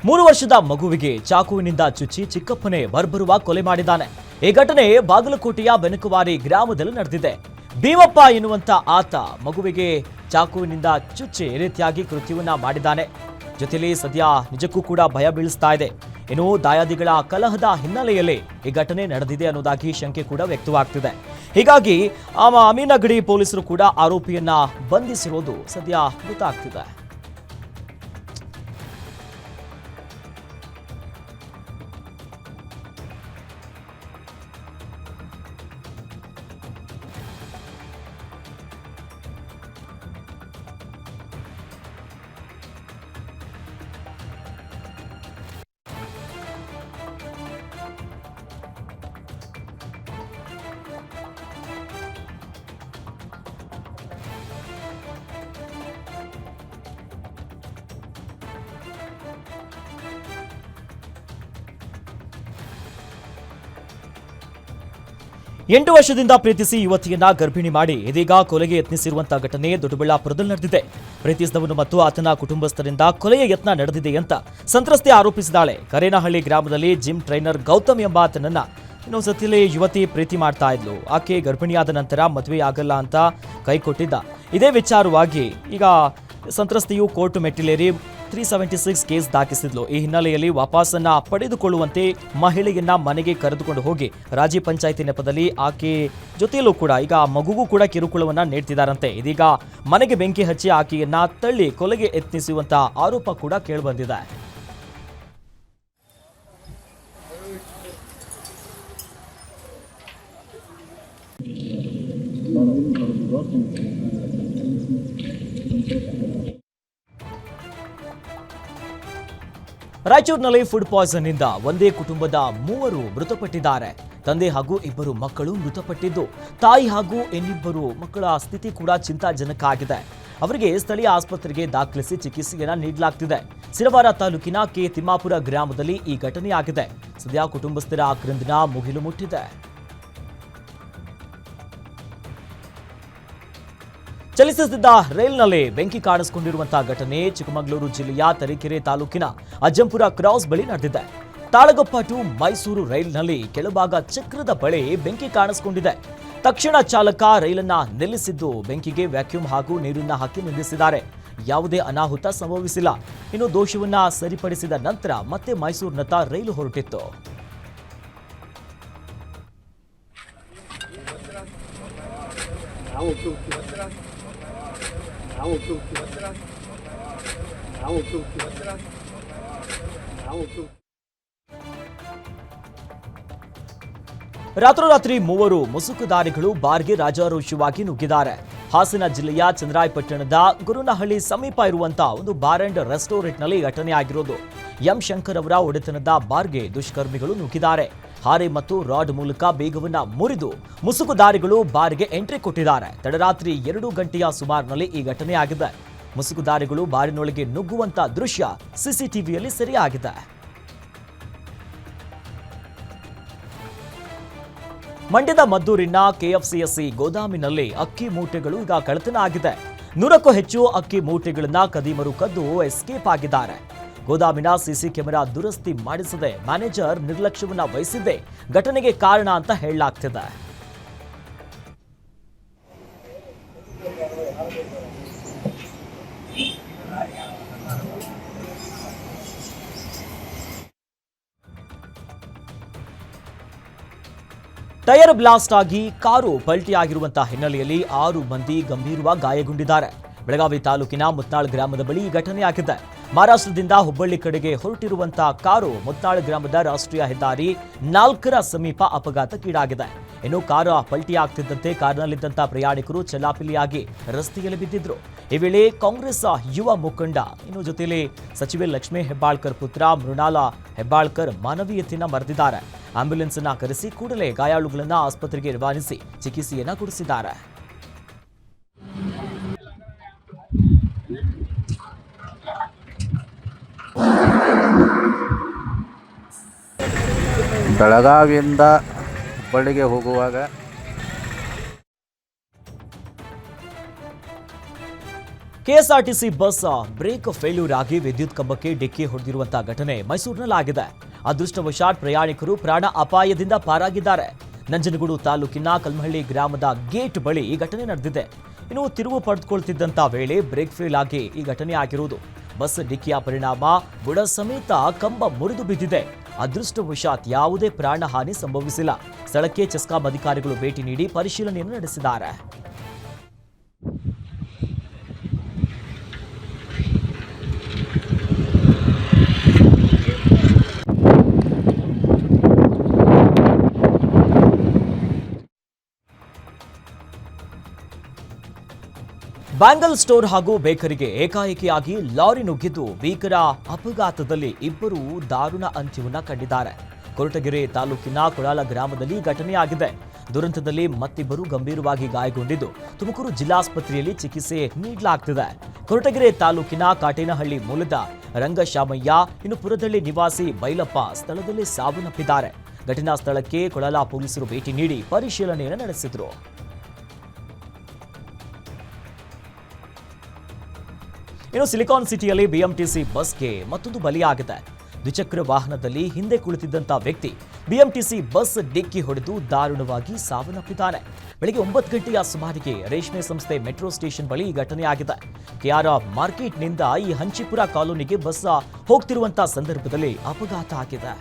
3 ವರ್ಷದ ಮಗುವಿಗೆ ಚಾಕುವಿನಿಂದ ಚುಚ್ಚಿ ಚಿಕ್ಕಪ್ಪನೇ ಬರ್ಬರುವ ಕೊಲೆ ಮಾಡಿದ್ದಾನೆ. ಈ ಘಟನೆ ಬಾಗಲಕೋಟೆಯ ಬೆನಕವಾರಿ ಗ್ರಾಮದಲ್ಲಿ ನಡೆದಿದೆ. ಭೀಮಪ್ಪ ಎನ್ನುವಂತ ಆತ ಮಗುವಿಗೆ ಚಾಕುವಿನಿಂದ ಚುಚ್ಚಿ ಈ ರೀತಿಯಾಗಿ ಕೃತ್ಯವನ್ನ ಮಾಡಿದ್ದಾನೆ. ಜೊತೆಯಲ್ಲಿ ಸದ್ಯ ನಿಜಕ್ಕೂ ಕೂಡ ಭಯ ಬೀಳಿಸ್ತಾ ಇದೆ. ಇನ್ನು ದಾಯಾದಿಗಳ ಕಲಹದ ಹಿನ್ನೆಲೆಯಲ್ಲಿ ಈ ಘಟನೆ ನಡೆದಿದೆ ಅನ್ನೋದಾಗಿ ಶಂಕೆ ಕೂಡ ವ್ಯಕ್ತವಾಗ್ತಿದೆ. ಹೀಗಾಗಿ ಅಮೀನಗಡಿ ಪೊಲೀಸರು ಕೂಡ ಆರೋಪಿಯನ್ನ ಬಂಧಿಸಿರೋದು ಸದ್ಯ ಗೊತ್ತಾಗ್ತಿದೆ. ಎಂಟು ವರ್ಷದಿಂದ ಪ್ರೀತಿಸಿ ಯುವತಿಯನ್ನ ಗರ್ಭಿಣಿ ಮಾಡಿ ಇದೀಗ ಕೊಲೆಗೆ ಯತ್ನಿಸಿರುವಂತಹ ಘಟನೆ ದೊಡ್ಡಬಳ್ಳಾಪುರದಲ್ಲಿ ನಡೆದಿದೆ. ಪ್ರೀತಿಸಿದವನು ಮತ್ತು ಆತನ ಕುಟುಂಬಸ್ಥರಿಂದ ಕೊಲೆಯ ಯತ್ನ ನಡೆದಿದೆ ಅಂತ ಸಂತ್ರಸ್ತೆ ಆರೋಪಿಸಿದ್ದಾಳೆ. ಕರೇನಹಳ್ಳಿ ಗ್ರಾಮದಲ್ಲಿ ಜಿಮ್ ಟ್ರೈನರ್ ಗೌತಮ್ ಎಂಬಾತನನ್ನ ಇನ್ನೊಂದ್ಸತಿಲಿ ಯುವತಿ ಪ್ರೀತಿ ಮಾಡ್ತಾ ಇದ್ಲು. ಆಕೆ ಗರ್ಭಿಣಿಯಾದ ನಂತರ ಮದುವೆ ಆಗಲ್ಲ ಅಂತ ಕೈ ಕೊಟ್ಟಿದ್ದ. ಇದೇ ವಿಚಾರವಾಗಿ ಈಗ ಸಂತ್ರಸ್ತೆಯು ಕೋರ್ಟ್ ಮೆಟ್ಟಿಲೇರಿ 376 ಕೇಸ್ ದಾಖಲಿಸಿದ್ಲು. ಈ ಹಿನ್ನೆಲೆಯಲ್ಲಿ ವಾಪಸ್ಸನ್ನ ಪಡೆದುಕೊಳ್ಳುವಂತೆ ಮಹಿಳೆಯನ್ನ ಮನೆಗೆ ಕರೆದುಕೊಂಡು ಹೋಗಿ ರಾಜಿ ಪಂಚಾಯಿತಿ ನೆಪದಲ್ಲಿ ಆಕೆ ಜೊತೆಯಲ್ಲೂ ಕೂಡ ಈಗ ಮಗುಗೂ ಕೂಡ ಕಿರುಕುಳವನ್ನ ನೀಡ್ತಿದ್ದಾರಂತೆ. ಇದೀಗ ಮನೆಗೆ ಬೆಂಕಿ ಹಚ್ಚಿ ಆಕೆಯನ್ನ ತಳ್ಳಿ ಕೊಲೆಗೆ ಯತ್ನಿಸುವಂತ ಆರೋಪ ಕೂಡ ಕೇಳಿಬಂದಿದೆ. ರಾಯಚೂರಿನಲ್ಲಿ ಫುಡ್ ಪಾಯ್ಸನ್ ಇಂದ ಒಂದೇ ಕುಟುಂಬದ 3 ಮೃತಪಟ್ಟಿದ್ದಾರೆ. ತಂದೆ ಹಾಗೂ 2 ಮಕ್ಕಳು ಮೃತಪಟ್ಟಿದ್ದು, ತಾಯಿ ಹಾಗೂ ಇನ್ನಿಬ್ಬರು ಮಕ್ಕಳ ಸ್ಥಿತಿ ಕೂಡ ಚಿಂತಾಜನಕ ಆಗಿದೆ. ಅವರಿಗೆ ಸ್ಥಳೀಯ ಆಸ್ಪತ್ರೆಗೆ ದಾಖಲಿಸಿ ಚಿಕಿತ್ಸೆಯನ್ನ ನೀಡಲಾಗ್ತಿದೆ. ಸಿರವಾರ ತಾಲೂಕಿನ ಕೆ ತಿಮ್ಮಾಪುರ ಗ್ರಾಮದಲ್ಲಿ ಈ ಘಟನೆಯಾಗಿದೆ. ಸದ್ಯ ಕುಟುಂಬಸ್ಥರ ಆಕ್ರಂದನ ಮುಗಿಲು ಮುಟ್ಟಿದೆ. ಚಲಿಸುತ್ತಿದ್ದ ರೈಲ್ನಲ್ಲಿ ಬೆಂಕಿ ಕಾಣಿಸಿಕೊಂಡಿರುವಂತಹ ಘಟನೆ ಚಿಕ್ಕಮಗಳೂರು ಜಿಲ್ಲೆಯ ತರೀಕೆರೆ ತಾಲೂಕಿನ ಅಜ್ಜಂಪುರ ಕ್ರಾಸ್ ಬಳಿ ನಡೆದಿದೆ. ತಾಳಗೊಪ್ಪ ಟು ಮೈಸೂರು ರೈಲ್ನಲ್ಲಿ ಕೆಳಭಾಗ ಚಕ್ರದ ಬಳಿ ಬೆಂಕಿ ಕಾಣಿಸಿಕೊಂಡಿದೆ. ತಕ್ಷಣ ಚಾಲಕ ರೈಲನ್ನ ನಿಲ್ಲಿಸಿದ್ದು ಬೆಂಕಿಗೆ ವ್ಯಾಕ್ಯೂಮ್ ಹಾಗೂ ನೀರನ್ನ ಹಾಕಿ ನಿಲ್ಲಿಸಿದ್ದಾರೆ. ಯಾವುದೇ ಅನಾಹುತ ಸಂಭವಿಸಿಲ್ಲ. ಇನ್ನು ದೋಷವನ್ನ ಸರಿಪಡಿಸಿದ ನಂತರ ಮತ್ತೆ ಮೈಸೂರಿನತ್ತ ರೈಲು ಹೊರಟಿತ್ತು. ರಾತ್ರೋರಾತ್ರಿ 3 ಮುಸುಕುದಾರಿಗಳು ಬಾರ್ಗೆ ರಾಜಾರೋಷವಾಗಿ ನುಗ್ಗಿದ್ದಾರೆ. ಹಾಸನ ಜಿಲ್ಲೆಯ ಚಂದ್ರಾಯಪಟ್ಟಣದ ಗುರುನಹಳ್ಳಿ ಸಮೀಪ ಇರುವಂತಹ ಒಂದು ಬಾರ್ ಅಂಡ್ ರೆಸ್ಟೋರೆಂಟ್ನಲ್ಲಿ ಘಟನೆ ಆಗಿರೋದು. ಎಂ ಶಂಕರ್ ಅವರ ಒಡೆತನದ ಬಾರ್ಗೆ ದುಷ್ಕರ್ಮಿಗಳು ನುಗ್ಗಿದ್ದಾರೆ. ಹಾರೆ ಮತ್ತು ರಾಡ್ ಮೂಲಕ ಬೇಗವನ್ನ ಮುರಿದು ಮುಸುಕುದಾರಿಗಳು ಬಾರ್ಗೆ ಎಂಟ್ರಿ ಕೊಟ್ಟಿದ್ದಾರೆ. ತಡರಾತ್ರಿ 2 ಗಂಟೆಯ ಸುಮಾರಿನಲ್ಲಿ ಈ ಘಟನೆ ಆಗಿದೆ. ಮುಸುಕುದಾರಿಗಳು ಬಾರಿನೊಳಗೆ ನುಗ್ಗುವಂತ ದೃಶ್ಯ ಸಿಸಿಟಿವಿಯಲ್ಲಿ ಸೆರೆಯಾಗಿದೆ. ಮಂಡ್ಯದ ಮದ್ದೂರಿನ ಕೆಎಫ್ಸಿಎಸ್ಸಿ ಗೋದಾಮಿನಲ್ಲಿ ಅಕ್ಕಿ ಮೂಟೆಗಳು ಈಗ ಕಳ್ಳತನ ಆಗಿದೆ. 100ಕ್ಕೂ ಹೆಚ್ಚು ಅಕ್ಕಿ ಮೂಟೆಗಳನ್ನ ಕದೀಮರು ಕದ್ದು ಎಸ್ಕೇಪ್ ಆಗಿದ್ದಾರೆ. ಗೋದಾಮಿನ ಸಿಸಿ ಕ್ಯಾಮೆರಾ ದುರಸ್ತಿ ಮಾಡಿಸದೆ ಮ್ಯಾನೇಜರ್ ನಿರ್ಲಕ್ಷ್ಯವನ್ನ ವಹಿಸಿದ್ದೇ ಘಟನೆಗೆ ಕಾರಣ ಅಂತ ಹೇಳಲಾಗ್ತಿದೆ. ಟೈರ್ ಬ್ಲಾಸ್ಟ್ ಆಗಿ ಕಾರು ಪಲ್ಟಿಯಾಗಿರುವಂತಹ ಹಿನ್ನೆಲೆಯಲ್ಲಿ 6 ಮಂದಿ ಗಂಭೀರವಾಗಿ ಗಾಯಗೊಂಡಿದ್ದಾರೆ. ಬೆಳಗಾವಿ ತಾಲೂಕಿನ ಮುತ್ನಾಳ್ ಗ್ರಾಮದ ಬಳಿ ಈ ಘಟನೆಯಾಗಿದೆ. ಮಹಾರಾಷ್ಟ್ರದಿಂದ ಹುಬ್ಬಳ್ಳಿ ಕಡೆಗೆ ಹೊರಟಿರುವಂತಹ ಕಾರು ಮುತ್ನಾಳ್ ಗ್ರಾಮದ ರಾಷ್ಟ್ರೀಯ ಹೆದ್ದಾರಿ 4ರ ಸಮೀಪ ಅಪಘಾತಕ್ಕೀಡಾಗಿದೆ. ಇನ್ನು ಕಾರು ಪಲ್ಟಿಯಾಗ್ತಿದ್ದಂತೆ ಕಾರ್ನಲ್ಲಿದ್ದಂತಹ ಪ್ರಯಾಣಿಕರು ಚೆಲ್ಲಾಪಿಲ್ಲಿಯಾಗಿ ರಸ್ತೆಯಲ್ಲಿ ಬಿದ್ದಿದ್ರು. ಈ ವೇಳೆ ಕಾಂಗ್ರೆಸ್ ಯುವ ಮುಖಂಡ ಇನ್ನು ಜೊತೆಯಲ್ಲಿ ಸಚಿವೆ ಲಕ್ಷ್ಮೀ ಹೆಬ್ಬಾಳ್ಕರ್ ಪುತ್ರ ಮೃಣಾಲ ಹೆಬ್ಬಾಳ್ಕರ್ ಮಾನವೀಯತೆಯನ್ನ ಮರೆದಿದ್ದಾರೆ. ಆಂಬ್ಯುಲೆನ್ಸ್ ಅನ್ನ ಕರೆಸಿ ಕೂಡಲೇ ಗಾಯಾಳುಗಳನ್ನ ಆಸ್ಪತ್ರೆಗೆ ರವಾನಿಸಿ ಚಿಕಿತ್ಸೆಯನ್ನ ಕೊಡಿಸಿದ್ದಾರೆ. ಬೆಳಗಾವಿಯಿಂದ ಹುಬ್ಬಳ್ಳಿಗೆ ಹೋಗುವಾಗ ಕೆಎಸ್ಆರ್ಟಿಸಿ ಬಸ್ ಬ್ರೇಕ್ ಫೇಲ್ಯೂರ್ ಆಗಿ ವಿದ್ಯುತ್ ಕಂಬಕ್ಕೆ ಡಿಕ್ಕಿ ಹೊಡೆದಿರುವಂತಹ ಘಟನೆ ಮೈಸೂರಿನಲ್ಲಾಗಿದೆ. ಅದೃಷ್ಟವಶಾತ್ ಪ್ರಯಾಣಿಕರು ಪ್ರಾಣ ಅಪಾಯದಿಂದ ಪಾರಾಗಿದ್ದಾರೆ. ನಂಜನಗೂಡು ತಾಲೂಕಿನ ಕಲ್ಮಹಳ್ಳಿ ಗ್ರಾಮದ ಗೇಟ್ ಬಳಿ ಈ ಘಟನೆ ನಡೆದಿದೆ. ಇನ್ನು ತಿರುವು ಪಡೆದುಕೊಳ್ತಿದ್ದಂತ ವೇಳೆ ಬ್ರೇಕ್ ಫೇಲ್ ಆಗಿ ಈ ಘಟನೆ ಆಗಿರುವುದು. ಬಸ್ ಡಿಕ್ಕಿಯ ಪರಿಣಾಮ ಬುಡ ಸಮೇತ ಕಂಬ ಮುರಿದು ಬಿದ್ದಿದೆ. ಅದೃಷ್ಟವಶಾತ್ ಯಾವುದೇ ಪ್ರಾಣಹಾನಿ ಸಂಭವಿಸಿಲ್ಲ. ಸ್ಥಳಕ್ಕೆ ಚೆಸ್ಕಾಂ ಅಧಿಕಾರಿಗಳು ಭೇಟಿ ನೀಡಿ ಪರಿಶೀಲನೆಯನ್ನು ನಡೆಸಿದ್ದಾರೆ. ಬ್ಯಾಂಗಲ್ ಸ್ಟೋರ್ ಹಾಗೂ ಬೇಕರಿಗೆ ಏಕಾಏಕಿಯಾಗಿ ಲಾರಿ ನುಗ್ಗಿದ್ದು ಭೀಕರ ಅಪಘಾತದಲ್ಲಿ ಇಬ್ಬರು ದಾರುಣ ಅಂತ್ಯವನ್ನ ಕಂಡಿದ್ದಾರೆ. ಕೊರಟಗೆರೆ ತಾಲೂಕಿನ ಕೊಳಾಲ ಗ್ರಾಮದಲ್ಲಿ ಘಟನೆಯಾಗಿದೆ. ದುರಂತದಲ್ಲಿ ಮತ್ತಿಬ್ಬರು ಗಂಭೀರವಾಗಿ ಗಾಯಗೊಂಡಿದ್ದು ತುಮಕೂರು ಜಿಲ್ಲಾಸ್ಪತ್ರೆಯಲ್ಲಿ ಚಿಕಿತ್ಸೆ ನೀಡಲಾಗುತ್ತಿದೆ. ಕೊರಟಗೆರೆ ತಾಲೂಕಿನ ಕಾಟೇನಹಳ್ಳಿ ಮೂಲದ ರಂಗಶಾಮಯ್ಯ, ಇನ್ನು ಪುರದಳ್ಳಿ ನಿವಾಸಿ ಬೈಲಪ್ಪ ಸ್ಥಳದಲ್ಲಿ ಸಾವನ್ನಪ್ಪಿದ್ದಾರೆ. ಘಟನಾ ಸ್ಥಳಕ್ಕೆ ಕೊಳಾಲ ಪೊಲೀಸರು ಭೇಟಿ ನೀಡಿ ಪರಿಶೀಲನೆಯನ್ನು ನಡೆಸಿದರು. ಇನ್ನು ಸಿಲಿಕಾನ್ ಸಿಟಿಯಲ್ಲಿ ಬಿಎಂಟಿಸಿ ಬಸ್ಗೆ ಮತ್ತೊಂದು ಬಲಿಯಾಗಿದೆ. ದ್ವಿಚಕ್ರ ವಾಹನದಲ್ಲಿ ಹಿಂದೆ ಕುಳಿತಿದ್ದಂತ ವ್ಯಕ್ತಿ ಬಿಎಂಟಿಸಿ ಬಸ್ ಡಿಕ್ಕಿ ಹೊಡೆದು ದಾರುಣವಾಗಿ ಸಾವನ್ನಪ್ಪಿದ್ದಾನೆ. ಬೆಳಗ್ಗೆ 9 ಗಂಟೆಯ ಸುಮಾರಿಗೆ ರೇಷ್ಮೆ ಸಂಸ್ಥೆ ಮೆಟ್ರೋ ಸ್ಟೇಷನ್ ಬಳಿ ಈ ಘಟನೆಯಾಗಿದೆ. ಕೆಆರ್ಆರ್ ಮಾರ್ಕೆಟ್ನಿಂದ ಈ ಹಂಚಿಪುರ ಕಾಲೋನಿಗೆ ಬಸ್ ಹೋಗ್ತಿರುವಂತಹ ಸಂದರ್ಭದಲ್ಲಿ ಅಪಘಾತ ಆಗಿದೆ.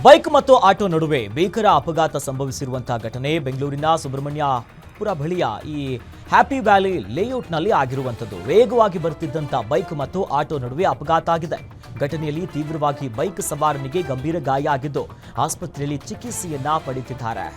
ಬೈಕ್ ಮತ್ತು ಆಟೋ ನಡುವೆ ಭೀಕರ ಅಪಘಾತ ಸಂಭವಿಸಿರುವಂತಹ ಘಟನೆ ಬೆಂಗಳೂರಿನ ಸುಬ್ರಹ್ಮಣ್ಯಪುರ ಬಳಿಯ ಈ ಹ್ಯಾಪಿ ವ್ಯಾಲಿ ಲೇಔಟ್ನಲ್ಲಿ ಆಗಿರುವಂಥದ್ದು. ವೇಗವಾಗಿ ಬರುತ್ತಿದ್ದಂಥ ಬೈಕ್ ಮತ್ತು ಆಟೋ ನಡುವೆ ಅಪಘಾತ ಆಗಿದೆ. ಘಟನೆಯಲ್ಲಿ ತೀವ್ರವಾಗಿ ಬೈಕ್ ಸವಾರನಿಗೆ ಗಂಭೀರ ಗಾಯ ಆಗಿದ್ದು ಆಸ್ಪತ್ರೆಯಲ್ಲಿ ಚಿಕಿತ್ಸೆಯನ್ನ ಪಡೆದಿದ್ದಾರೆ.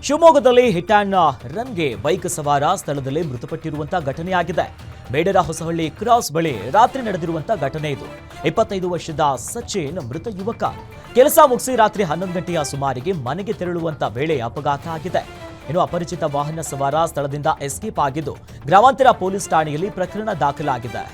ಶಿವಮೊಗ್ಗದಲ್ಲಿ ಹಿಟ್ ಆ್ಯಂಡ್ ರನ್ಗೆ ಬೈಕ್ ಸವಾರ ಸ್ಥಳದಲ್ಲೇ ಮೃತಪಟ್ಟಿರುವಂತಹ ಘಟನೆಯಾಗಿದೆ. ಬೇಡರ ಹೊಸಹಳ್ಳಿ ಕ್ರಾಸ್ ಬಳಿ ರಾತ್ರಿ ನಡೆದಿರುವಂತಹ ಘಟನೆ ಇದು. 25 ವರ್ಷದ ಸಚಿನ್ ಮೃತ ಯುವಕ. ಕೆಲಸ ಮುಗಿಸಿ ರಾತ್ರಿ 11 ಗಂಟೆಯ ಸುಮಾರಿಗೆ ಮನೆಗೆ ತೆರಳುವಂತ ವೇಳೆ ಅಪಘಾತ ಆಗಿದೆ. ಇನ್ನು ಅಪರಿಚಿತ ವಾಹನ ಸವಾರ ಸ್ಥಳದಿಂದ ಎಸ್ಕೇಪ್ ಆಗಿದ್ದು ಗ್ರಾಮಾಂತರ ಪೊಲೀಸ್ ಠಾಣೆಯಲ್ಲಿ ಪ್ರಕರಣ ದಾಖಲಾಗಿದೆ.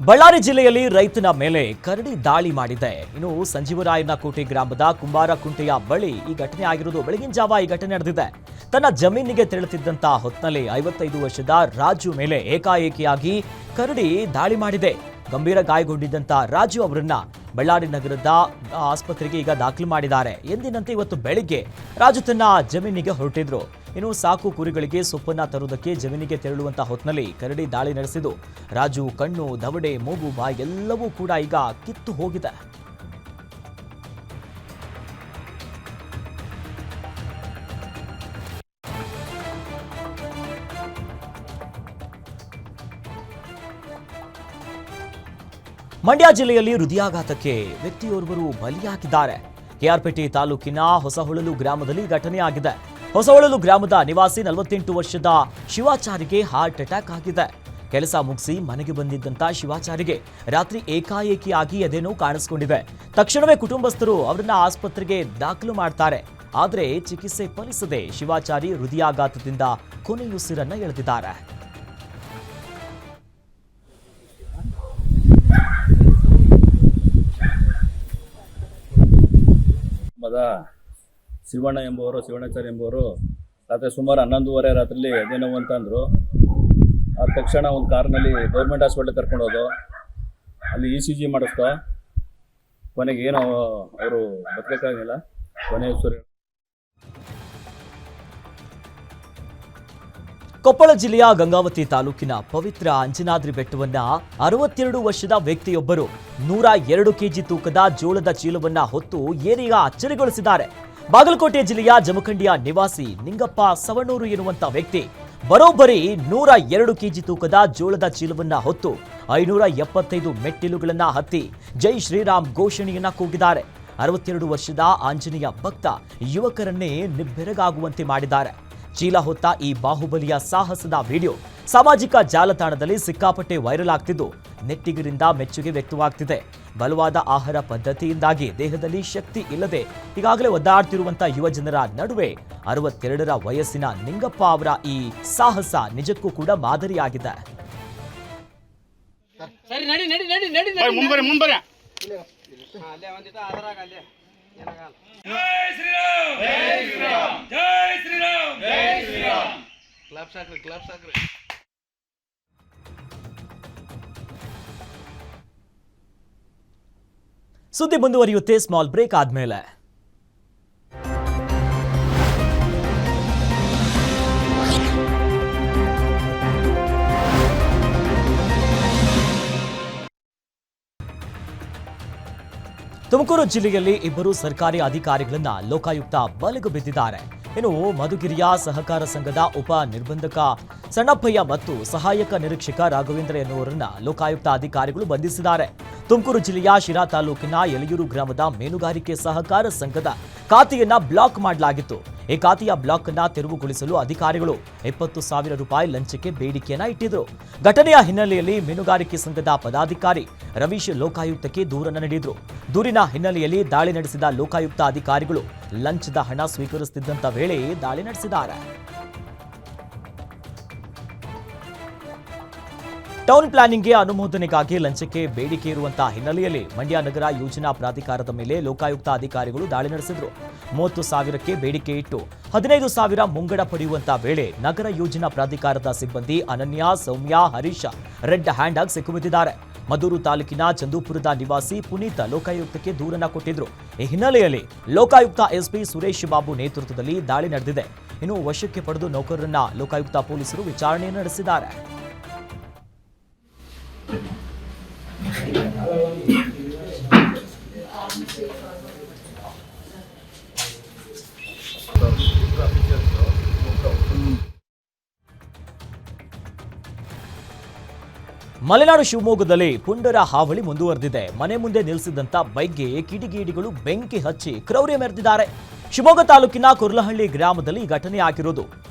ಬಳ್ಳಾರಿ ಜಿಲ್ಲೆಯಲ್ಲಿ ರೈತನ ಮೇಲೆ ಕರಡಿ ದಾಳಿ ಮಾಡಿದೆ. ಇನ್ನು ಸಂಜೀವರಾಯನಕೋಟೆ ಗ್ರಾಮದ ಕುಂಬಾರಕುಂಟೆಯ ಬಳಿ ಈ ಘಟನೆ ಆಗಿರುವುದು. ಬೆಳಗಿನ ಜಾವ ಈ ಘಟನೆ ನಡೆದಿದೆ. ತನ್ನ ಜಮೀನಿಗೆ ತೆರಳುತ್ತಿದ್ದಂತ ಹೊತ್ತಿನಲ್ಲಿ 55 ವರ್ಷದ ರಾಜು ಮೇಲೆ ಏಕಾಏಕಿಯಾಗಿ ಕರಡಿ ದಾಳಿ ಮಾಡಿದೆ. ಗಂಭೀರ ಗಾಯಗೊಂಡಿದ್ದಂತ ರಾಜು ಅವರನ್ನ ಬಳ್ಳಾರಿ ನಗರದ ಆಸ್ಪತ್ರೆಗೆ ಈಗ ದಾಖಲು ಮಾಡಿದ್ದಾರೆ. ಎಂದಿನಂತೆ ಇವತ್ತು ಬೆಳಿಗ್ಗೆ ರಾಜು ತನ್ನ ಜಮೀನಿಗೆ ಹೊರಟಿದ್ರು. ಇನ್ನು ಸಾಕು ಕುರಿಗಳಿಗೆ ಸೊಪ್ಪನ್ನ ತರುವುದಕ್ಕೆ ಜಮೀನಿಗೆ ತೆರಳುವಂತ ಹೊತ್ತಿನಲ್ಲಿ ಕರಡಿ ದಾಳಿ ನಡೆಸಿದ್ದು ರಾಜು ಕಣ್ಣು, ದವಡೆ, ಮೂಗು, ಬಾಯಿ ಎಲ್ಲವೂ ಕೂಡ ಈಗ ಕಿತ್ತು ಹೋಗಿದೆ. ಮಂಡ್ಯ ಜಿಲ್ಲೆಯಲ್ಲಿ ಹೃದಯಾಘಾತಕ್ಕೆ ವ್ಯಕ್ತಿಯೋರ್ವರು ಬಲಿಯಾಗಿದ್ದಾರೆ. ಕೆಆರ್ಪೇಟೆ ತಾಲೂಕಿನ ಹೊಸಹೊಳಲು ಗ್ರಾಮದಲ್ಲಿ ಘಟನೆಯಾಗಿದೆ. ಹೊಸಹೊಳಲು ಗ್ರಾಮದ ನಿವಾಸಿ 48 ವರ್ಷದ ಶಿವಾಚಾರಿಗೆ ಹಾರ್ಟ್ ಅಟ್ಯಾಕ್ ಆಗಿದೆ. ಕೆಲಸ ಮುಗಿಸಿ ಮನೆಗೆ ಬಂದಿದ್ದಂತ ಶಿವಾಚಾರಿಗೆ ರಾತ್ರಿ ಏಕಾಏಕಿಯಾಗಿ ಎದೆನೋವು ಕಾಣಿಸಿಕೊಂಡಿದೆ. ತಕ್ಷಣವೇ ಕುಟುಂಬಸ್ಥರು ಅವರನ್ನ ಆಸ್ಪತ್ರೆಗೆ ದಾಖಲು ಮಾಡ್ತಾರೆ. ಆದರೆ ಚಿಕಿತ್ಸೆ ಫಲಿಸದೆ ಶಿವಾಚಾರಿ ಹೃದಯಾಘಾತದಿಂದ ಕೊನೆಯುಸಿರನ್ನ ಎಳೆದಿದ್ದಾರೆ. ಶಿವಣ್ಣಾಚಾರ್ಯ ಎಂಬುವರು ರಾತ್ರಿ ಸುಮಾರು 11:30 ರಾತ್ರಿಲಿ ಎದೆನೋವು ಅಂತಂದರು. ಆದ ತಕ್ಷಣ ಒಂದು ಕಾರ್ನಲ್ಲಿ ಗೌರ್ಮೆಂಟ್ ಹಾಸ್ಪಿಟ್ಲಿಗೆ ಕರ್ಕೊಂಡು ಹೋದೋ. ಅಲ್ಲಿ ECG ಮಾಡಿಸ್ತೋ. ಕೊನೆಗೆ ಏನೋ ಅವರು ಬದುಕಕ್ಕಾಗಿಲ್ಲ. ಕೊನೆ ಉಸಿರು. ಕೊಪ್ಪಳ ಜಿಲ್ಲೆಯ ಗಂಗಾವತಿ ತಾಲೂಕಿನ ಪವಿತ್ರ ಅಂಜನಾದ್ರಿ ಬೆಟ್ಟವನ್ನ 62 ವರ್ಷದ ವ್ಯಕ್ತಿಯೊಬ್ಬರು 102 ಕೆಜಿ ತೂಕದ ಜೋಳದ ಚೀಲವನ್ನ ಹೊತ್ತು ಏರಿಯ ಅಚ್ಚರಿಗೊಳಿಸಿದ್ದಾರೆ. ಬಾಗಲಕೋಟೆ ಜಿಲ್ಲೆಯ ಜಮಖಂಡಿಯ ನಿವಾಸಿ ನಿಂಗಪ್ಪ ಸವಣೂರು ಎನ್ನುವಂತ ವ್ಯಕ್ತಿ ಬರೋಬ್ಬರಿ 102 ಕೆಜಿ ತೂಕದ ಜೋಳದ ಚೀಲವನ್ನ ಹೊತ್ತು 575 ಮೆಟ್ಟಿಲುಗಳನ್ನ ಹತ್ತಿ ಜೈ ಶ್ರೀರಾಮ್ ಘೋಷಣೆಯನ್ನ ಕೂಗಿದ್ದಾರೆ. 62 ವರ್ಷದ ಆಂಜನೇಯ ಭಕ್ತ ಯುವಕರನ್ನೇ ನಿಬ್ಬೆರಗಾಗುವಂತೆ ಮಾಡಿದ್ದಾರೆ. ಚೀಲ ಹೊತ್ತ ಈ ಬಾಹುಬಲಿಯ ಸಾಹಸದ ವಿಡಿಯೋ ಸಾಮಾಜಿಕ ಜಾಲತಾಣದಲ್ಲಿ ಸಿಕ್ಕಾಪಟ್ಟೆ ವೈರಲ್ ಆಗ್ತಿದ್ದು ನೆಟ್ಟಿಗರಿಂದ ಮೆಚ್ಚುಗೆ ವ್ಯಕ್ತವಾಗ್ತಿದೆ. ಬಲವಾದ ಆಹಾರ ಪದ್ಧತಿಯಿಂದಾಗಿ ದೇಹದಲ್ಲಿ ಶಕ್ತಿ ಇಲ್ಲದೆ ಈಗಾಗಲೇ ಒದ್ದಾಡ್ತಿರುವಂತಹ ಯುವ ಜನರ ನಡುವೆ 62ರ ವಯಸ್ಸಿನ ನಿಂಗಪ್ಪ ಅವರ ಈ ಸಾಹಸ ನಿಜಕ್ಕೂ ಕೂಡ ಮಾದರಿಯಾಗಿದೆ. ಸುದ್ದಿ ಮುಂದುವರಿಯುತ್ತೆ ಸ್ಮಾಲ್ ಬ್ರೇಕ್ ಆದ್ಮೇಲೆ. ತುಮಕೂರು ಜಿಲ್ಲೆಯಲ್ಲಿ ಇಬ್ಬರು ಸರ್ಕಾರಿ ಅಧಿಕಾರಿಗಳನ್ನ ಲೋಕಾಯುಕ್ತ ಬಲೆಗೆ ಬಿದ್ದಿದ್ದಾರೆ. ಇನ್ನು ಮಧುಗಿರಿಯ ಸಹಕಾರ ಸಂಘದ ಉಪ ನಿರ್ಬಂಧಕ ಸಣ್ಣಪ್ಪಯ್ಯ ಮತ್ತು ಸಹಾಯಕ ನಿರೀಕ್ಷಕ ರಾಘವೇಂದ್ರ ಎನ್ನುವರನ್ನ ಲೋಕಾಯುಕ್ತ ಅಧಿಕಾರಿಗಳು ಬಂಧಿಸಿದ್ದಾರೆ. ತುಮಕೂರು ಜಿಲ್ಲೆಯ ಶಿರಾ ತಾಲೂಕಿನ ಯಲಿಯೂರು ಗ್ರಾಮದ ಮೀನುಗಾರಿಕೆ ಸಹಕಾರ ಸಂಘದ ಖಾತೆಯನ್ನ ಬ್ಲಾಕ್ ಮಾಡಲಾಗಿತ್ತು. ಈ ಖಾತೆಯ ಬ್ಲಾಕ್ ಅನ್ನ ತೆರವುಗೊಳಿಸಲು ಅಧಿಕಾರಿಗಳು 20,000 ರೂಪಾಯಿ ಲಂಚಕ್ಕೆ ಬೇಡಿಕೆಯನ್ನ ಇಟ್ಟಿದ್ರು. ಘಟನೆಯ ಹಿನ್ನೆಲೆಯಲ್ಲಿ ಮೀನುಗಾರಿಕೆ ಸಂಘದ ಪದಾಧಿಕಾರಿ ರವೀಶ್ ಲೋಕಾಯುಕ್ತಕ್ಕೆ ದೂರನ್ನು ನೀಡಿದ್ರು. ದೂರಿನ ಹಿನ್ನೆಲೆಯಲ್ಲಿ ದಾಳಿ ನಡೆಸಿದ ಲೋಕಾಯುಕ್ತ ಅಧಿಕಾರಿಗಳು ಲಂಚದ ಹಣ ಸ್ವೀಕರಿಸುತ್ತಿದ್ದಂತ ವೇಳೆ ದಾಳಿ ನಡೆಸಿದ್ದಾರೆ. ಟೌನ್ ಪ್ಲಾನಿಂಗ್ಗೆ ಅನುಮೋದನೆಗಾಗಿ ಲಂಚಕ್ಕೆ ಬೇಡಿಕೆ ಇರುವಂತಹ ಹಿನ್ನೆಲೆಯಲ್ಲಿ ಮಂಡ್ಯ ನಗರ ಯೋಜನಾ ಪ್ರಾಧಿಕಾರದ ಮೇಲೆ ಲೋಕಾಯುಕ್ತ ಅಧಿಕಾರಿಗಳು ದಾಳಿ ನಡೆಸಿದ್ರು. 30,000ಕ್ಕೆ ಬೇಡಿಕೆ ಇಟ್ಟು 15,000 ಮುಂಗಡ ಪಡೆಯುವಂತಹ ವೇಳೆ ನಗರ ಯೋಜನಾ ಪ್ರಾಧಿಕಾರದ ಸಿಬ್ಬಂದಿ ಅನನ್ಯ, ಸೌಮ್ಯ, ಹರೀಶ ರೆಡ್ ಹ್ಯಾಂಡ್ ಆಗಿ ಸಿಕ್ಕಿಬಿದ್ದಿದ್ದಾರೆ. ಮದ್ದೂರು ತಾಲೂಕಿನ ಚಂದೂಪುರದ ನಿವಾಸಿ ಪುನೀತ್ ಲೋಕಾಯುಕ್ತಕ್ಕೆ ದೂರನ್ನ ಕೊಟ್ಟಿದ್ರು. ಈ ಹಿನ್ನೆಲೆಯಲ್ಲಿ ಲೋಕಾಯುಕ್ತ ಎಸ್ಪಿ ಸುರೇಶ್ ಬಾಬು ನೇತೃತ್ವದಲ್ಲಿ ದಾಳಿ ನಡೆದಿದೆ. ಇನ್ನು ವಶಕ್ಕೆ ಪಡೆದು ನೌಕರರನ್ನ ಲೋಕಾಯುಕ್ತ ಪೊಲೀಸರು ವಿಚಾರಣೆ ನಡೆಸಿದ್ದಾರೆ. ಮಲೆನಾಡು ಶಿವಮೊಗ್ಗದಲ್ಲಿ ಪುಂಡರ ಹಾವಳಿ ಮುಂದುವರೆದಿದೆ. ಮನೆ ಮುಂದೆ ನಿಲ್ಲಿಸಿದಂತ ಬೈಕ್ಗೆ ಕಿಡಿಗೇಡಿಗಳು ಬೆಂಕಿ ಹಚ್ಚಿ ಕ್ರೌರ್ಯ ಮೆರೆದಿದ್ದಾರೆ. ಶಿವಮೊಗ್ಗ ತಾಲೂಕಿನ ಕುರ್ಲಹಳ್ಳಿ ಗ್ರಾಮದಲ್ಲಿ ಈ ಘಟನೆ ಆಗಿರೋದು.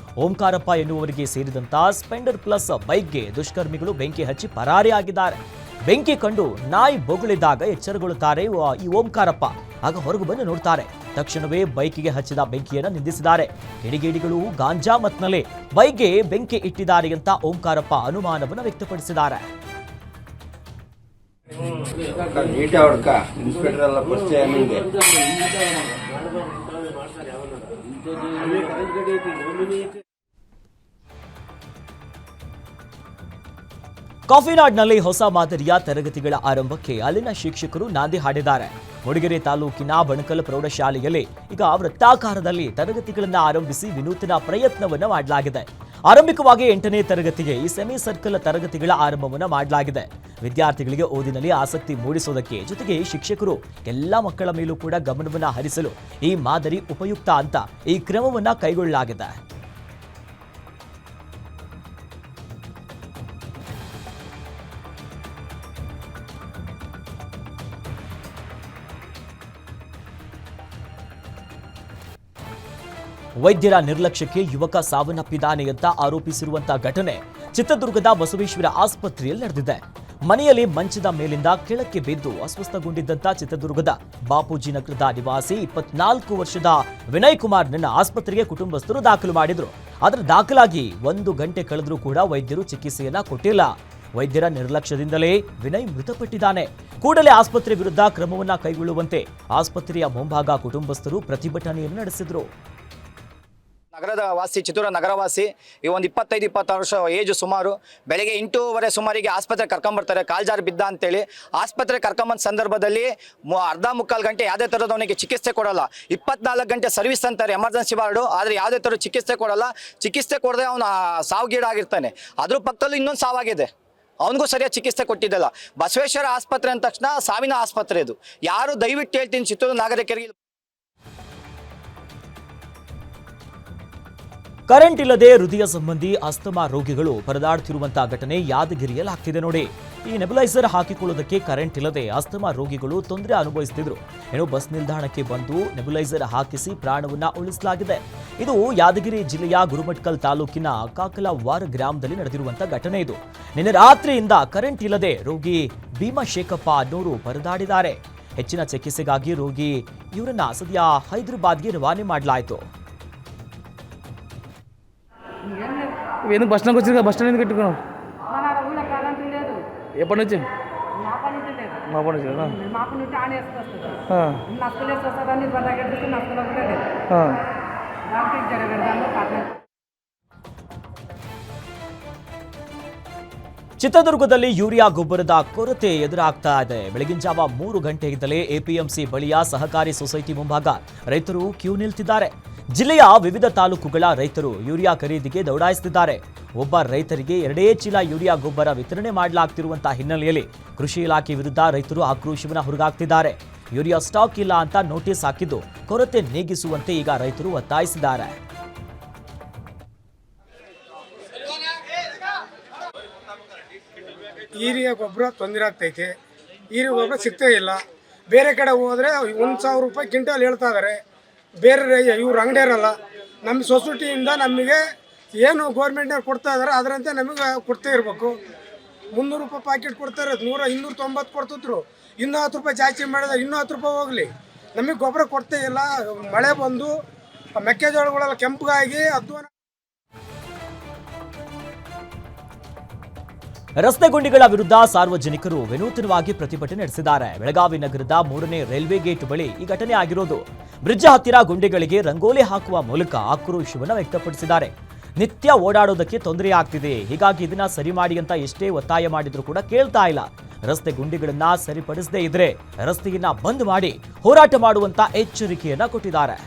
ಓಂಕಾರಪ್ಪ ಎನ್ನುವರಿಗೆ ಸೇರಿದಂತ ಸ್ಪೆಂಡರ್ ಪ್ಲಸ್ ಬೈಕ್ಗೆ ದುಷ್ಕರ್ಮಿಗಳು ಬೆಂಕಿ ಹಚ್ಚಿ ಪರಾರಿಯಾಗಿದ್ದಾರೆ. ಬೆಂಕಿ ಕಂಡು ನಾಯಿ ಬೊಗಳಿದಾಗ ಎಚ್ಚರಗೊಳ್ಳುತ್ತಾರೆ ಈ ಓಂಕಾರಪ್ಪ. ಆಗ ಹೊರಗು ಬಂದು ನೋಡ್ತಾರೆ. ತಕ್ಷಣವೇ ಬೈಕಿಗೆ ಹಚ್ಚಿದ ಬೆಂಕಿಯನ್ನು ನಿಂದಿಸಿದ್ದಾರೆ. ಕಿಡಿಗೇಡಿಗಳು ಗಾಂಜಾ ಮತ್ನಲ್ಲಿ ಬೈಕ್ಗೆ ಬೆಂಕಿ ಇಟ್ಟಿದ್ದಾರೆ ಅಂತ ಓಂಕಾರಪ್ಪ ಅನುಮಾನವನ್ನು ವ್ಯಕ್ತಪಡಿಸಿದ್ದಾರೆ. ಕಾಫಿನಾಡ್ನಲ್ಲಿ ಹೊಸ ಮಾದರಿಯ ತರಗತಿಗಳ ಆರಂಭಕ್ಕೆ ಅಲ್ಲಿನ ಶಿಕ್ಷಕರು ನಾಂದಿ ಹಾಡಿದ್ದಾರೆ. ಮೂಡಿಗೆರೆ ತಾಲೂಕಿನ ಬಣಕಲ್ ಪ್ರೌಢಶಾಲೆಯಲ್ಲಿ ಈಗ ವೃತ್ತಾಕಾರದಲ್ಲಿ ತರಗತಿಗಳನ್ನು ಆರಂಭಿಸಿ ವಿನೂತನ ಪ್ರಯತ್ನವನ್ನು ಮಾಡಲಾಗಿದೆ. ಆರಂಭಿಕವಾಗಿ 8ನೇ ತರಗತಿಗೆ ಈ ಸೆಮಿ ಸರ್ಕಲ್ ತರಗತಿಗಳ ಆರಂಭವನ್ನು ಮಾಡಲಾಗಿದೆ. ವಿದ್ಯಾರ್ಥಿಗಳಿಗೆ ಓದಿನಲ್ಲಿ ಆಸಕ್ತಿ ಮೂಡಿಸೋದಕ್ಕೆ ಜೊತೆಗೆ ಶಿಕ್ಷಕರು ಎಲ್ಲ ಮಕ್ಕಳ ಮೇಲೂ ಕೂಡ ಗಮನವನ್ನು ಹರಿಸಲು ಈ ಮಾದರಿ ಉಪಯುಕ್ತ ಅಂತ ಈ ಕ್ರಮವನ್ನು ಕೈಗೊಳ್ಳಲಾಗಿದೆ. ವೈದ್ಯರ ನಿರ್ಲಕ್ಷ್ಯಕ್ಕೆ ಯುವಕ ಸಾವನ್ನಪ್ಪಿದ್ದಾನೆ ಅಂತ ಆರೋಪಿಸಿರುವಂತಹ ಘಟನೆ ಚಿತ್ರದುರ್ಗದ ಬಸವೇಶ್ವರ ಆಸ್ಪತ್ರೆಯಲ್ಲಿ ನಡೆದಿದೆ. ಮನೆಯಲ್ಲಿ ಮಂಚದ ಮೇಲಿಂದ ಕೆಳಕ್ಕೆ ಬಿದ್ದು ಅಸ್ವಸ್ಥಗೊಂಡಿದ್ದಂತ ಚಿತ್ರದುರ್ಗದ ಬಾಪೂಜಿ ನಗರದ ನಿವಾಸಿ 24 ವರ್ಷದ ವಿನಯ್ ಕುಮಾರ್ನನ್ನ ಆಸ್ಪತ್ರೆಗೆ ಕುಟುಂಬಸ್ಥರು ದಾಖಲು ಮಾಡಿದ್ರು. ಆದರೆ ದಾಖಲಾಗಿ 1 ಗಂಟೆ ಕಳೆದರೂ ಕೂಡ ವೈದ್ಯರು ಚಿಕಿತ್ಸೆಯನ್ನ ಕೊಟ್ಟಿಲ್ಲ. ವೈದ್ಯರ ನಿರ್ಲಕ್ಷ್ಯದಿಂದಲೇ ವಿನಯ್ ಮೃತಪಟ್ಟಿದ್ದಾನೆ. ಕೂಡಲೇ ಆಸ್ಪತ್ರೆ ವಿರುದ್ಧ ಕ್ರಮವನ್ನ ಕೈಗೊಳ್ಳುವಂತೆ ಆಸ್ಪತ್ರೆಯ ಮುಂಭಾಗ ಕುಟುಂಬಸ್ಥರು ಪ್ರತಿಭಟನೆಯನ್ನು ನಡೆಸಿದ್ರು. ನಗರದ ವಾಸಿ, ಚಿತ್ತೂರ ನಗರವಾಸಿ, ಈ ಒಂದು 25-26 ವರ್ಷ ಏಜು ಸುಮಾರು. ಬೆಳಗ್ಗೆ 8:15 ಸುಮಾರಿಗೆ ಆಸ್ಪತ್ರೆ ಕರ್ಕೊಂಬರ್ತಾರೆ, ಕಾಲ್ಜಾರ್ ಬಿದ್ದ ಅಂತೇಳಿ. ಆಸ್ಪತ್ರೆ ಕರ್ಕೊಂಬಂದ ಸಂದರ್ಭದಲ್ಲಿ ಅರ್ಧ ಮುಕ್ಕಾಲು ಗಂಟೆ ಯಾವುದೇ ಥರದ ಅವನಿಗೆ ಚಿಕಿತ್ಸೆ ಕೊಡಲ್ಲ. 24 ಗಂಟೆ ಸರ್ವಿಸ್ ಅಂತಾರೆ ಎಮರ್ಜೆನ್ಸಿ ವಾರ್ಡು, ಆದರೆ ಯಾವುದೇ ಥರ ಚಿಕಿತ್ಸೆ ಕೊಡಲ್ಲ. ಚಿಕಿತ್ಸೆ ಕೊಡದೆ ಅವನು ಸಾವುಗೀಡಾಗಿರ್ತಾನೆ. ಅದ್ರ ಪಕ್ಕದಲ್ಲೂ ಇನ್ನೊಂದು ಸಾವಾಗಿದೆ, ಅವನಿಗೂ ಸರಿಯಾಗಿ ಚಿಕಿತ್ಸೆ ಕೊಟ್ಟಿದ್ದಲ್ಲ. ಬಸವೇಶ್ವರ ಆಸ್ಪತ್ರೆ ಅಂದ ತಕ್ಷಣ ಸಾವಿನ ಆಸ್ಪತ್ರೆ ಇದು. ಯಾರು ದಯವಿಟ್ಟು ಹೇಳ್ತೀನಿ ಚಿತ್ತೂರು ನಾಗರಿಕರಿಗೆ ಕರೆಂಟ್ ಇಲ್ಲದೆ ಹೃದಯ ಸಂಬಂಧಿ ಅಸ್ತಮಾ ರೋಗಿಗಳು ಪರದಾಡುತ್ತಿರುವಂತಹ ಘಟನೆ ಯಾದಗಿರಿಯಲ್ಲಿ ಆಗ್ತಿದೆ ನೋಡಿ. ಈ ನೆಬುಲೈಸರ್ ಹಾಕಿಕೊಳ್ಳೋದಕ್ಕೆ ಕರೆಂಟ್ ಇಲ್ಲದೆ ಅಸ್ತಮಾ ರೋಗಿಗಳು ತೊಂದರೆ ಅನುಭವಿಸುತ್ತಿದ್ರು. ಬಸ್ ನಿಲ್ದಾಣಕ್ಕೆ ಬಂದು ನೆಬುಲೈಸರ್ ಹಾಕಿಸಿ ಪ್ರಾಣವನ್ನ ಉಳಿಸಲಾಗಿದೆ. ಇದು ಯಾದಗಿರಿ ಜಿಲ್ಲೆಯ ಗುರುಮಟ್ಕಲ್ ತಾಲೂಕಿನ ಕಾಕಲವಾರ ಗ್ರಾಮದಲ್ಲಿ ನಡೆದಿರುವಂತಹ ಘಟನೆ ಇದು. ನಿನ್ನೆ ರಾತ್ರಿಯಿಂದ ಕರೆಂಟ್ ಇಲ್ಲದೆ ರೋಗಿ ಭೀಮಶೇಖಪ್ಪ ಅನ್ನೋರು ಪರದಾಡಿದ್ದಾರೆ. ಹೆಚ್ಚಿನ ಚಿಕಿತ್ಸೆಗಾಗಿ ರೋಗಿ ಇವರನ್ನ ಸದ್ಯ ಹೈದರಾಬಾದ್ಗೆ ರವಾನೆ ಮಾಡಲಾಯಿತು. ఎందుకు బస్ స్టాండ్కి వచ్చి బస్ స్టాండ్ ఎందుకు పెట్టుకున్నావు మన ఊళ్ళో కరెంట్ లేదు. ఎప్పటి నుంచి మాప నుంచి లేదు. మాపటి నుంచి మాప నుంచి ఆన్ వేసుకొస్తుంది. నక్కలేసి వస్తుందని బర్రగడ్డికి నక్కలు కూడా లేదు. దానికి జరగడదాన్ని కారణం. ಚಿತ್ರದುರ್ಗದಲ್ಲಿ ಯೂರಿಯಾ ಗೊಬ್ಬರದ ಕೊರತೆ ಎದುರಾಗ್ತಾ ಇದೆ. ಬೆಳಗಿನ ಜಾವ 3 ಗಂಟೆಯಿಂದಲೇ ಎಪಿಎಂಸಿ ಬಳಿಯ ಸಹಕಾರಿ ಸೊಸೈಟಿ ಮುಂಭಾಗ ರೈತರು ಕ್ಯೂ ನಿಲ್ತಿದ್ದಾರೆ. ಜಿಲ್ಲೆಯ ವಿವಿಧ ತಾಲೂಕುಗಳ ರೈತರು ಯೂರಿಯಾ ಖರೀದಿಗೆ ದೌಡಾಯಿಸುತ್ತಿದ್ದಾರೆ. ಒಬ್ಬ ರೈತರಿಗೆ 2 ಚೀಲ ಯೂರಿಯಾ ಗೊಬ್ಬರ ವಿತರಣೆ ಮಾಡಲಾಗ್ತಿರುವಂತಹ ಹಿನ್ನೆಲೆಯಲ್ಲಿ ಕೃಷಿ ಇಲಾಖೆ ವಿರುದ್ಧ ರೈತರು ಆಕ್ರೋಶವನ್ನು ಹೊರಗಾಕ್ತಿದ್ದಾರೆ. ಯೂರಿಯಾ ಸ್ಟಾಕ್ ಇಲ್ಲ ಅಂತ ನೋಟಿಸ್ ಹಾಕಿದ್ದು ಕೊರತೆ ನೀಗಿಸುವಂತೆ ಈಗ ರೈತರು ಒತ್ತಾಯಿಸಿದ್ದಾರೆ. ಯೂರಿಯಾ ಗೊಬ್ಬರ ತೊಂದರೆ ಆಗ್ತೈತೆ. ಯೂರಿಯಾ ಗೊಬ್ಬರ ಸಿಗ್ತಾ ಇಲ್ಲ. ಬೇರೆ ಕಡೆ ಹೋದರೆ 1,000 ರೂಪಾಯಿ ಕ್ವಿಂಟಲ್ ಹೇಳ್ತಾ ಇದ್ದಾರೆ. ಬೇರೆ ಇವ್ರು ಅಂಗಡಿಯರಲ್ಲ. ನಮ್ಮ ಸೊಸೈಟಿಯಿಂದ ನಮಗೆ ಏನು ಗೌರ್ಮೆಂಟ್ನವ್ರು ಕೊಡ್ತಾ ಇದ್ದಾರೆ ಅದರಂತೆ ನಮಗೆ ಕೊಡ್ತಾ ಇರಬೇಕು. 300 ರೂಪಾಯಿ ಪ್ಯಾಕೆಟ್ ಕೊಡ್ತಾರೆ. 290 ಕೊಡ್ತಿದ್ರು. 10 ರೂಪಾಯಿ ಜಾಸ್ತಿ ಮಾಡಿದ್ರೆ 10 ರೂಪಾಯಿ ಹೋಗಲಿ. ನಮಗೆ ಗೊಬ್ಬರ ಕೊಡ್ತಾ ಇಲ್ಲ. ಮಳೆ ಬಂದು ಮೆಕ್ಕೆಜೋಳಗಳೆಲ್ಲ ಕೆಂಪಗಾಗಿ ಅಧ್ವಾನ. ರಸ್ತೆ ಗುಂಡಿಗಳ ವಿರುದ್ಧ ಸಾರ್ವಜನಿಕರು ವಿನೂತನವಾಗಿ ಪ್ರತಿಭಟನೆ ನಡೆಸಿದ್ದಾರೆ. ಬೆಳಗಾವಿ ನಗರದ 3ನೇ ರೈಲ್ವೆ ಗೇಟ್ ಬಳಿ ಈ ಘಟನೆ ಆಗಿರೋದು. ಬ್ರಿಡ್ಜ್ ಹತ್ತಿರ ಗುಂಡಿಗಳಿಗೆ ರಂಗೋಲಿ ಹಾಕುವ ಮೂಲಕ ಆಕ್ರೋಶವನ್ನು ವ್ಯಕ್ತಪಡಿಸಿದ್ದಾರೆ. ನಿತ್ಯ ಓಡಾಡೋದಕ್ಕೆ ತೊಂದರೆ ಆಗ್ತಿದೆ, ಹೀಗಾಗಿ ಇದನ್ನ ಸರಿ ಮಾಡಿ ಅಂತ ಎಷ್ಟೇ ಒತ್ತಾಯ ಮಾಡಿದ್ರು ಕೂಡ ಕೇಳ್ತಾ ಇಲ್ಲ. ರಸ್ತೆ ಗುಂಡಿಗಳನ್ನ ಸರಿಪಡಿಸದೇ ಇದ್ರೆ ರಸ್ತೆಯನ್ನ ಬಂದ್ ಮಾಡಿ ಹೋರಾಟ ಮಾಡುವಂತ ಎಚ್ಚರಿಕೆಯನ್ನ ಕೊಟ್ಟಿದ್ದಾರೆ.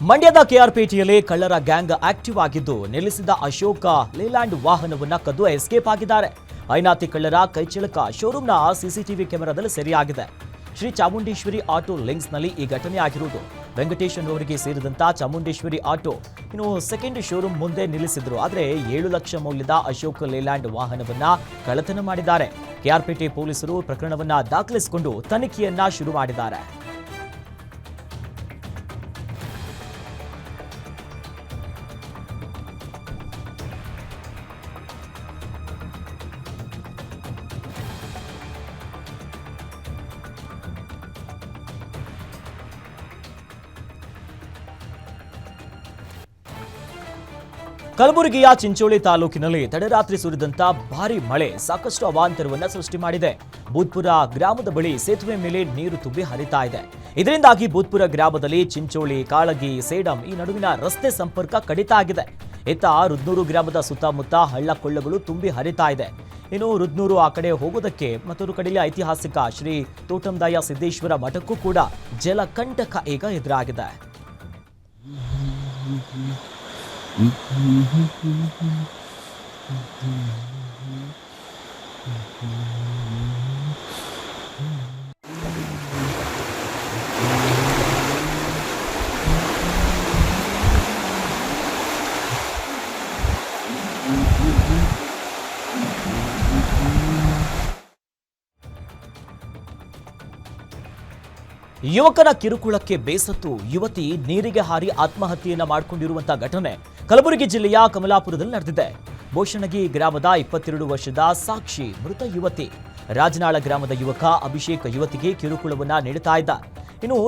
ಮಂಡ್ಯದ ಕೆಆರ್ಪೇಟೆಯಲ್ಲಿ ಕಳ್ಳರ ಗ್ಯಾಂಗ್ ಆಕ್ಟಿವ್ ಆಗಿದ್ದು ನಿಲ್ಲಿಸಿದ ಅಶೋಕ ಲೇಲ್ಯಾಂಡ್ ವಾಹನವನ್ನ ಕದ್ದು ಎಸ್ಕೇಪ್ ಆಗಿದ್ದಾರೆ. ಐನಾತಿ ಕಳ್ಳರ ಕೈಚಳಕ ಶೋರೂಮ್ನ ಸಿಸಿಟಿವಿ ಕ್ಯಾಮೆರಾದಲ್ಲಿ ಸೆರೆಯಾಗಿದೆ. ಶ್ರೀ ಚಾಮುಂಡೇಶ್ವರಿ ಆಟೋ ಲಿಂಕ್ಸ್ನಲ್ಲಿ ಈ ಘಟನೆ ಆಗಿರುವುದು. ವೆಂಕಟೇಶ್ ಅವರಿಗೆ ಸೇರಿದಂತ ಚಾಮುಂಡೇಶ್ವರಿ ಆಟೋ ಸೆಕೆಂಡ್ ಶೋರೂಮ್ ಮುಂದೆ ನಿಲ್ಲಿಸಿದ್ರು. ಆದರೆ 7 ಲಕ್ಷ ಮೌಲ್ಯದ ಅಶೋಕ್ ಲೇಲ್ಯಾಂಡ್ ವಾಹನವನ್ನ ಕಳ್ಳತನ ಮಾಡಿದ್ದಾರೆ. ಕೆಆರ್ಪೇಟೆ ಪೊಲೀಸರು ಪ್ರಕರಣವನ್ನ ದಾಖಲಿಸಿಕೊಂಡು ತನಿಖೆಯನ್ನ ಶುರು ಮಾಡಿದ್ದಾರೆ. ಕಲಬುರಗಿಯ ಚಿಂಚೋಳಿ ತಾಲೂಕಿನಲ್ಲಿ ತಡರಾತ್ರಿ ಸುರಿದಂತ ಭಾರೀ ಮಳೆ ಸಾಕಷ್ಟು ಅವಾಂತರವನ್ನ ಸೃಷ್ಟಿ ಮಾಡಿದೆ. ಬೂದ್ಪುರ ಗ್ರಾಮದ ಬಳಿ ಸೇತುವೆ ಮೇಲೆ ನೀರು ತುಂಬಿ ಹರಿತಾ ಇದೆ. ಇದರಿಂದಾಗಿ ಬೂದ್ಪುರ ಗ್ರಾಮದಲ್ಲಿ ಚಿಂಚೋಳಿ, ಕಾಳಗಿ, ಸೇಡಂ ಈ ನಡುವಿನ ರಸ್ತೆ ಸಂಪರ್ಕ ಕಡಿತ ಆಗಿದೆ. ಇತ್ತ ರುದ್ನೂರು ಗ್ರಾಮದ ಸುತ್ತಮುತ್ತ ಹಳ್ಳ ಕೊಳ್ಳಗಳು ತುಂಬಿ ಹರಿತಾ ಇದೆ. ರುದ್ನೂರು ಆ ಕಡೆ ಹೋಗೋದಕ್ಕೆ ಮತ್ತೊಂದು ಕಡೆಯಲ್ಲಿ ಐತಿಹಾಸಿಕ ಶ್ರೀ ತೋಟಂದಾಯ ಸಿದ್ದೇಶ್ವರ ಮಠಕ್ಕೂ ಕೂಡ ಜಲಕಂಟಕ ಈಗ ಎದುರಾಗಿದೆ. ಯುವಕನ ಕಿರುಕುಳಕ್ಕೆ ಬೇಸತ್ತು ಯುವತಿ ನೀರಿಗೆ ಹಾರಿ ಆತ್ಮಹತ್ಯೆಯನ್ನ ಮಾಡಿಕೊಂಡಿರುವಂತಹ ಘಟನೆ ಕಲಬುರಗಿ ಜಿಲ್ಲೆಯ ಕಮಲಾಪುರದಲ್ಲಿ ನಡೆದಿದೆ. ಬೋಷಣಗಿ ಗ್ರಾಮದ 22 ವರ್ಷದ ಸಾಕ್ಷಿ ಮೃತ ಯುವತಿ. ರಾಜನಾಳ ಗ್ರಾಮದ ಯುವಕ ಅಭಿಷೇಕ್ ಯುವತಿಗೆ ಕಿರುಕುಳವನ್ನ ನೀಡುತ್ತಾ ಇದ್ದ.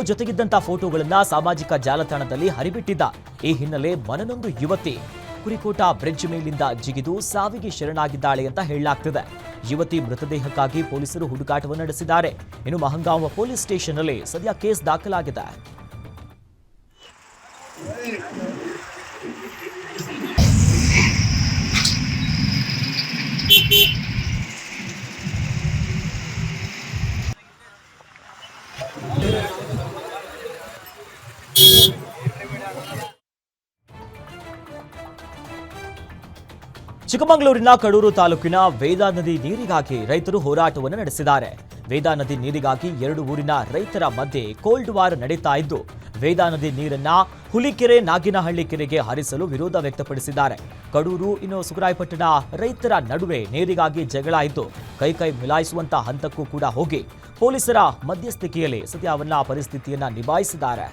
ಜೊತೆಗಿದ್ದಂತ ಫೋಟೋಗಳನ್ನ ಸಾಮಾಜಿಕ ಜಾಲತಾಣದಲ್ಲಿ ಹರಿಬಿಟ್ಟಿದ್ದ. ಈ ಹಿನ್ನೆಲೆ ಮನನೊಂದು ಯುವತಿ ಕುರಿಕೋಟ ಬ್ರಿಡ್ಜ್ ಮೇಲಿಂದ ಜಿಗಿದು ಸಾವಿಗೆ ಶರಣಾಗಿದ್ದಾಳೆ ಅಂತ ಹೇಳಲಾಗ್ತಿದೆ. ಯುವತಿ ಮೃತದೇಹಕ್ಕಾಗಿ ಪೊಲೀಸರು ಹುಡುಕಾಟವನ್ನು ನಡೆಸಿದ್ದಾರೆ. ಮಹಂಗಾಂವ ಪೊಲೀಸ್ ಸ್ಟೇಷನ್ನಲ್ಲಿ ಸದ್ಯ ಕೇಸ್ ದಾಖಲಾಗಿದೆ. ಚಿಕ್ಕಮಗಳೂರಿನ ಕಡೂರು ತಾಲೂಕಿನ ವೇದಾ ನದಿ ನೀರಿಗಾಗಿ ರೈತರು ಹೋರಾಟವನ್ನು ನಡೆಸಿದ್ದಾರೆ. ವೇದಾ ನದಿ ನೀರಿಗಾಗಿ 2 ಊರಿನ ರೈತರ ಮಧ್ಯೆ ಕೋಲ್ಡ್ ವಾರ್ ನಡೀತಾ ಇದ್ದು, ವೇದಾ ನದಿ ನೀರನ್ನ ಹುಲಿಕೆರೆ ನಾಗಿನಹಳ್ಳಿ ಕೆರೆಗೆ ಹರಿಸಲು ವಿರೋಧ ವ್ಯಕ್ತಪಡಿಸಿದ್ದಾರೆ. ಕಡೂರು ಇನ್ನು ಸುಗರಾಯಪಟ್ಟಣ ರೈತರ ನಡುವೆ ನೀರಿಗಾಗಿ ಜಗಳ ಇದ್ದು, ಕೈ ಮಿಲಾಯಿಸುವಂತ ಹಂತಕ್ಕೂ ಕೂಡ ಹೋಗಿ ಪೊಲೀಸರ ಮಧ್ಯಸ್ಥಿಕೆಯಲ್ಲಿ ಸದ್ಯವನ್ನ ಪರಿಸ್ಥಿತಿಯನ್ನ ನಿಭಾಯಿಸಿದ್ದಾರೆ.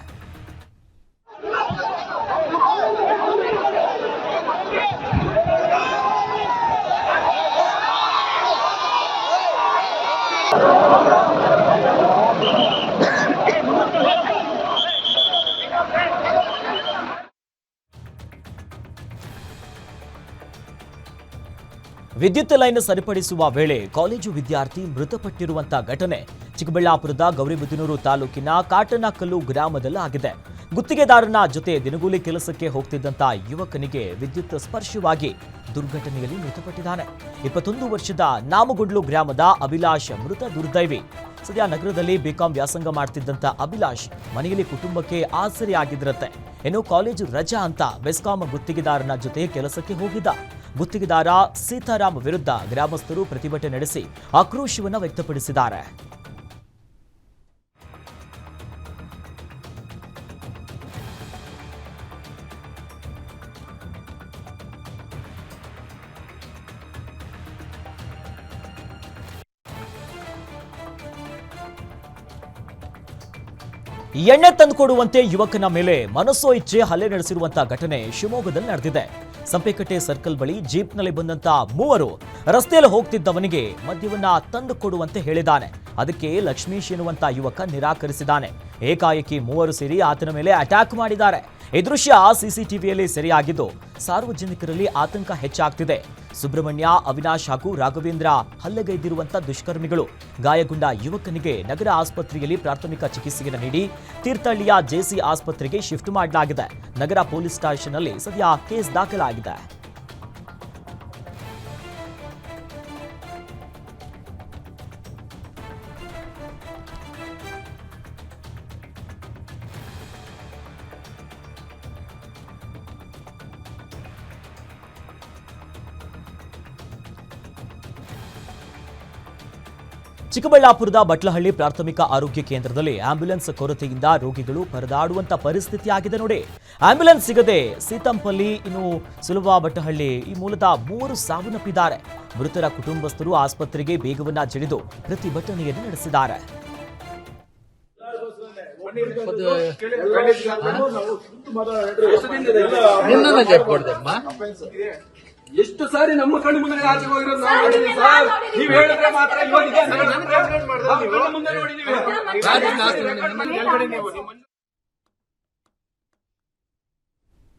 ವಿದ್ಯುತ್ ಲೈನ್ ಸರಿಪಡಿಸುವ ವೇಳೆ ಕಾಲೇಜು ವಿದ್ಯಾರ್ಥಿ ಮೃತಪಟ್ಟಿರುವಂತಹ ಘಟನೆ ಚಿಕ್ಕಬಳ್ಳಾಪುರದ ಗೌರಿಬಿದನೂರು ತಾಲೂಕಿನ ಕಾಟನಕಲ್ಲು ಗ್ರಾಮದಲ್ಲಿ ಆಗಿದೆ. ಗುತ್ತಿಗೆದಾರನ ಜೊತೆ ದಿನಗೂಲಿ ಕೆಲಸಕ್ಕೆ ಹೋಗ್ತಿದ್ದಂತ ಯುವಕನಿಗೆ ವಿದ್ಯುತ್ ಸ್ಪರ್ಶವಾಗಿ ದುರ್ಘಟನೆಯಲ್ಲಿ ಮೃತಪಟ್ಟಿದ್ದಾನೆ. 21 ವರ್ಷದ ನಾಮಗುಡ್ಲು ಗ್ರಾಮದ ಅಭಿಲಾಷ್ ಮೃತ ದುರ್ದೈವಿ. ಸದ್ಯ ನಗರದಲ್ಲಿ ಬಿಕಾಂ ವ್ಯಾಸಂಗ ಮಾಡ್ತಿದ್ದಂತ ಅಭಿಲಾಷ್ ಮನೆಯಲ್ಲಿ ಕುಟುಂಬಕ್ಕೆ ಆಸರೆಯಾಗಿದ್ರಂತೆ. ಇನ್ನು ಕಾಲೇಜು ರಜಾ ಅಂತ ಬೆಸ್ಕಾಂ ಗುತ್ತಿಗೆದಾರನ ಜೊತೆ ಕೆಲಸಕ್ಕೆ ಹೋಗಿದ್ದ. ಗುತ್ತಿಗೆದಾರ ಸೀತಾರಾಮ್ ವಿರುದ್ಧ ಗ್ರಾಮಸ್ಥರು ಪ್ರತಿಭಟನೆ ನಡೆಸಿ ಆಕ್ರೋಶವನ್ನು ವ್ಯಕ್ತಪಡಿಸಿದ್ದಾರೆ. ಎಣ್ಣೆ ತಂದುಕೊಡುವಂತೆ ಯುವಕನ ಮೇಲೆ ಮನಸೋ ಇಚ್ಛೆ ಹಲ್ಲೆ ನಡೆಸಿರುವಂತಹ ಘಟನೆ ಶಿವಮೊಗ್ಗದಲ್ಲಿ ನಡೆದಿದೆ. ಸಂಪೇಕಟ್ಟೆ ಸರ್ಕಲ್ ಬಳಿ ಜೀಪ್ನಲ್ಲಿ ಬಂದಂತ ಮೂವರು ರಸ್ತೆಯಲ್ಲಿ ಹೋಗ್ತಿದ್ದವನಿಗೆ ಮದ್ಯವನ್ನ ತಂದು ಕೊಡುವಂತೆ ಹೇಳಿದ್ದಾನೆ. ಅದಕ್ಕೆ ಲಕ್ಷ್ಮೀಶ್ ಎನ್ನುವಂತ ಯುವಕ ನಿರಾಕರಿಸಿದ್ದಾನೆ. ಏಕಾಏಕಿ ಮೂವರು ಸೇರಿ ಆತನ ಮೇಲೆ ಅಟ್ಯಾಕ್ ಮಾಡಿದ್ದಾರೆ. ಈ ದೃಶ್ಯ ಸಿಸಿಟಿವಿಯಲ್ಲಿ ಸೆರೆಯಾಗಿದ್ದು ಸಾರ್ವಜನಿಕರಲ್ಲಿ ಆತಂಕ ಹೆಚ್ಚಾಗ್ತಿದೆ. ಸುಬ್ರಹ್ಮಣ್ಯ, ಅವಿನಾಶ್ ಹಾಗೂ ರಾಘವೇಂದ್ರ ಹಲ್ಲೆಗೈದಿರುವಂತ ದುಷ್ಕರ್ಮಿಗಳು. ಗಾಯಗೊಂಡ ಯುವಕನಿಗೆ ನಗರ ಆಸ್ಪತ್ರೆಯಲ್ಲಿ ಪ್ರಾಥಮಿಕ ಚಿಕಿತ್ಸೆಯನ್ನು ನೀಡಿ ತೀರ್ಥಹಳ್ಳಿಯ ಜೆಸಿ ಆಸ್ಪತ್ರೆಗೆ ಶಿಫ್ಟ್ ಮಾಡಲಾಗಿದೆ. ನಗರ ಪೊಲೀಸ್ ಸ್ಟೇಷನ್ನಲ್ಲಿ ಸದ್ಯ ಕೇಸ್ ದಾಖಲಾಗಿದೆ. ಚಿಕ್ಕಬಳ್ಳಾಪುರದ ಬಟ್ಲಹಳ್ಳಿ ಪ್ರಾಥಮಿಕ ಆರೋಗ್ಯ ಕೇಂದ್ರದಲ್ಲಿ ಆಂಬ್ಯುಲೆನ್ಸ್ ಕೊರತೆಯಿಂದ ರೋಗಿಗಳು ಪರದಾಡುವಂತ ಪರಿಸ್ಥಿತಿ ಆಗಿದೆ ನೋಡಿ. ಆಂಬ್ಯುಲೆನ್ಸ್ ಸಿಗದೆ ಸೀತಂಪಲ್ಲಿ, ಇನ್ನು ಸುಲಭ ಬಟ್ಟಹಳ್ಳಿ ಈ ಮೂಲದ 3 ಸಾವನ್ನಪ್ಪಿದ್ದಾರೆ. ಮೃತರ ಕುಟುಂಬಸ್ಥರು ಆಸ್ಪತ್ರೆಗೆ ಬೇಗವನ್ನ ಜಡಿದು ಪ್ರತಿಭಟನೆಯನ್ನು ನಡೆಸಿದ್ದಾರೆ. ಎಷ್ಟು ಸಾರಿ ನಮ್ಮ ಕಣ್ಣು ಮುಂದೆ ಆಚೆ ಹೋಗಿರೋದು ನಾವು ನೋಡಿದ್ದೀವಿ ಸರ್. ನೀವು ಹೇಳಿದ್ರೆ ಮಾತ್ರ ಇವಾಗ ಮುಂದೆ ನೋಡಿದೀವಿ.